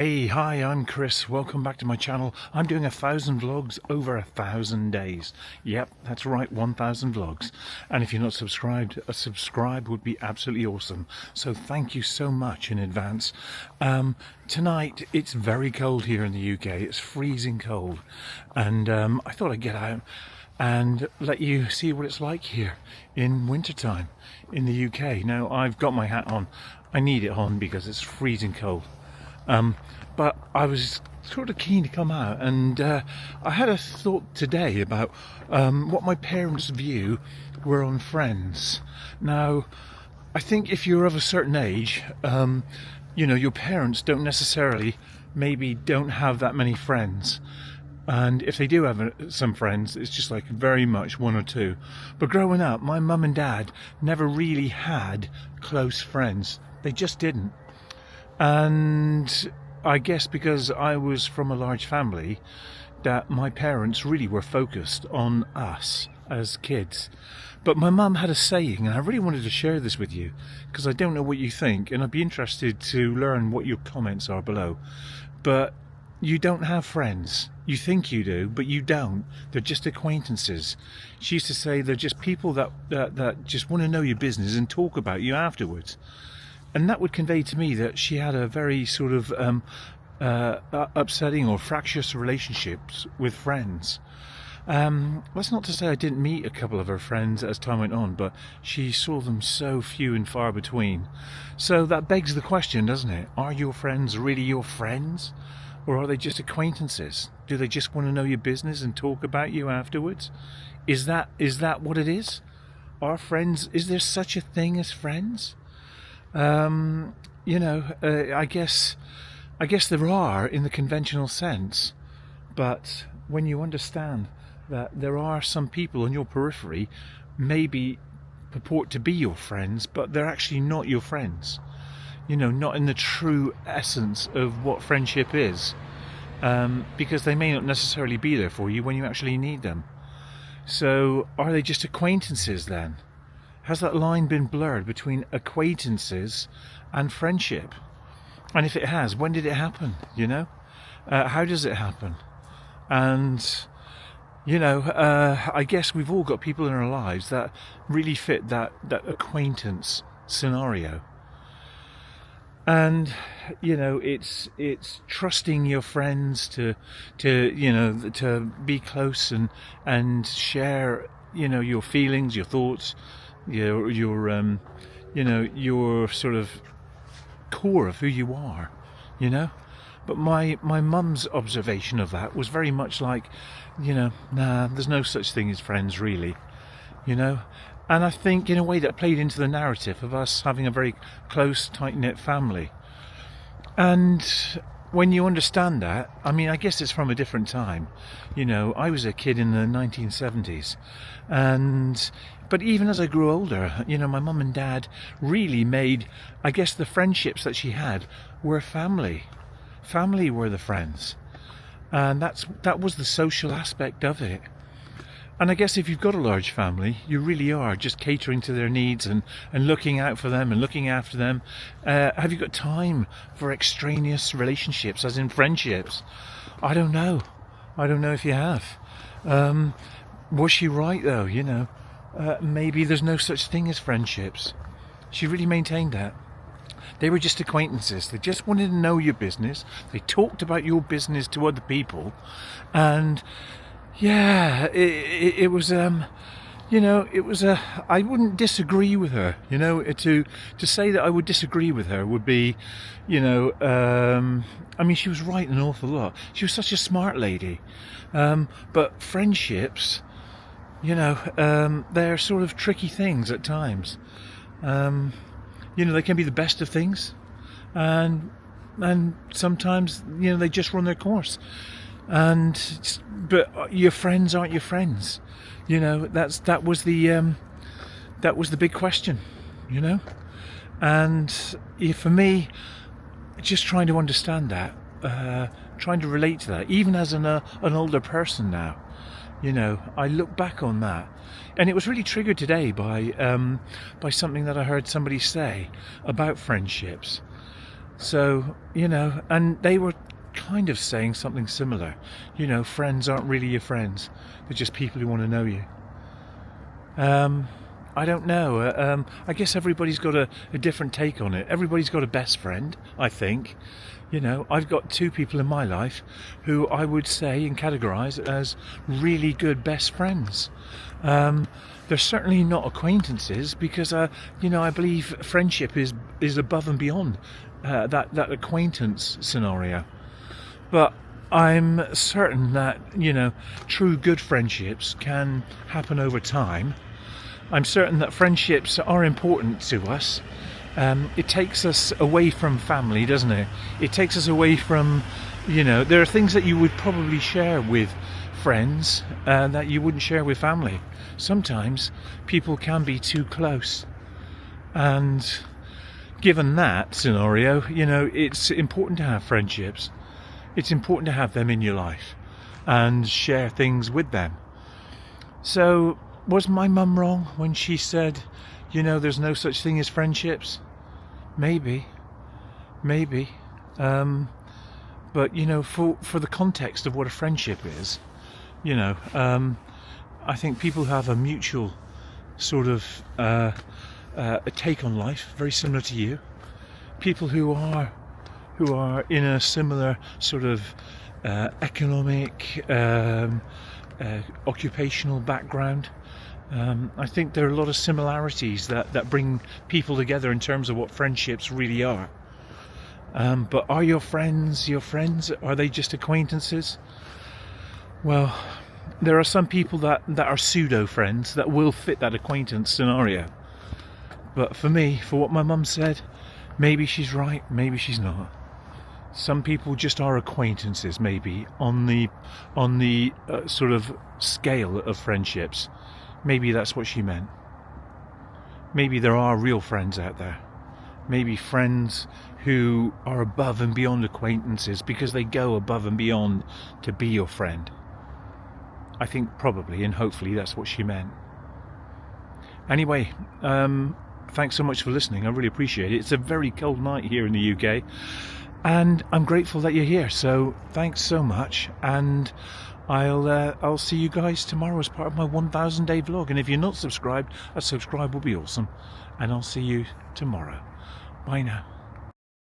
Hey, hi, I'm Chris. Welcome back to my channel. I'm doing 1,000 vlogs over 1,000 days. Yep, that's right, 1,000 vlogs. And if you're not subscribed, a subscribe would be absolutely awesome. So thank you so much in advance. Tonight, it's very cold here in the UK. It's freezing cold. And I thought I'd get out and let you see what it's like here in wintertime in the UK. Now, I've got my hat on. I need it on because it's freezing cold. But I was sort of keen to come out, and I had a thought today about what my parents' view were on Friends. Now, I think if you're of a certain age, you know, your parents don't necessarily, maybe don't have that many friends. And if they do have some friends, it's just like very much one or two. But growing up, my mum and dad never really had close friends. They just didn't. And I guess because I was from a large family, that my parents really were focused on us as kids. But my mum had a saying, and I really wanted to share this with you, because I don't know what you think, and I'd be interested to learn what your comments are below. But you don't have friends. You think you do, but you don't. They're just acquaintances. She used to say they're just people that just want to know your business and talk about you afterwards. And that would convey to me that she had a very sort of upsetting or fractious relationships with friends. That's not to say I didn't meet a couple of her friends as time went on, but she saw them so few and far between. So that begs the question, doesn't it? Are your friends really your friends? Or are they just acquaintances? Do they just want to know your business and talk about you afterwards? Is that what it is? Are friends, is there such a thing as friends? You know, I guess there are in the conventional sense, but when you understand that there are some people on your periphery maybe purport to be your friends, but they're actually not your friends, you know, not in the true essence of what friendship is, because they may not necessarily be there for you when you actually need them. So are they just acquaintances then? Has that line been blurred between acquaintances and friendship? And if it has, when did it happen, you know? How does it happen? And, you know, I guess we've all got people in our lives that really fit that acquaintance scenario. And, you know, it's trusting your friends to you know, to be close and share, you know, your feelings, your thoughts, your you know, your sort of core of who you are, you know. But my mum's observation of that was very much like, you know, nah, there's no such thing as friends really, you know. And I think in a way that played into the narrative of us having a very close, tight-knit family. And when you understand that, I mean, I guess it's from a different time. You know, I was a kid in the 1970s, but even as I grew older, you know, my mum and dad really made, I guess the friendships that she had were family. Family were the friends. And that was the social aspect of it. And I guess if you've got a large family, you really are just catering to their needs and looking out for them and looking after them. Have you got time for extraneous relationships, as in friendships? I don't know. I don't know if you have. Was she right though, you know? Maybe there's no such thing as friendships. She really maintained that. They were just acquaintances. They just wanted to know your business. They talked about your business to other people. And yeah, it was, you know, it was I wouldn't disagree with her, you know. To say that I would disagree with her would be, you know, I mean, she was right an awful lot. She was such a smart lady. But friendships, you know, they're sort of tricky things at times. You know, they can be the best of things, and sometimes, you know, they just run their course. But your friends aren't your friends, you know. That was the big question, you know. And for me, just trying to understand that, trying to relate to that, even as an older person now, you know, I look back on that, and it was really triggered today by something that I heard somebody say about friendships. So, and they were kind of saying something similar. Friends aren't really your friends. They're just people who want to know you. I don't know. I guess everybody's got a different take on it. Everybody's got a best friend, I think. I've got two people in my life who I would say and categorise as really good best friends. They're certainly not acquaintances because, I believe friendship is above and beyond that acquaintance scenario. But I'm certain that, true good friendships can happen over time. I'm certain that friendships are important to us. It takes us away from family, doesn't it? It takes us away from, there are things that you would probably share with friends that you wouldn't share with family. Sometimes people can be too close. And given that scenario, it's important to have friendships. It's important to have them in your life and share things with them. So, was my mum wrong when she said, there's no such thing as friendships? Maybe. But, for the context of what a friendship is, I think people have a mutual sort of a take on life, very similar to you. People who are in a similar sort of economic, occupational background. I think there are a lot of similarities that bring people together in terms of what friendships really are. But are your friends your friends? Are they just acquaintances? Well, there are some people that are pseudo friends that will fit that acquaintance scenario. But for me, for what my mum said, maybe she's right, maybe she's not. Some people just are acquaintances, maybe on the sort of scale of friendships. Maybe that's what she meant. Maybe there are real friends out there. Maybe friends who are above and beyond acquaintances because they go above and beyond to be your friend. I think probably and hopefully that's what she meant. Anyway, thanks so much for listening. I really appreciate it. It's a very cold night here in the UK. And I'm grateful that you're here. So thanks so much. And I'll see you guys tomorrow as part of my 1,000 day vlog. And if you're not subscribed, a subscribe will be awesome. And I'll see you tomorrow. Bye now.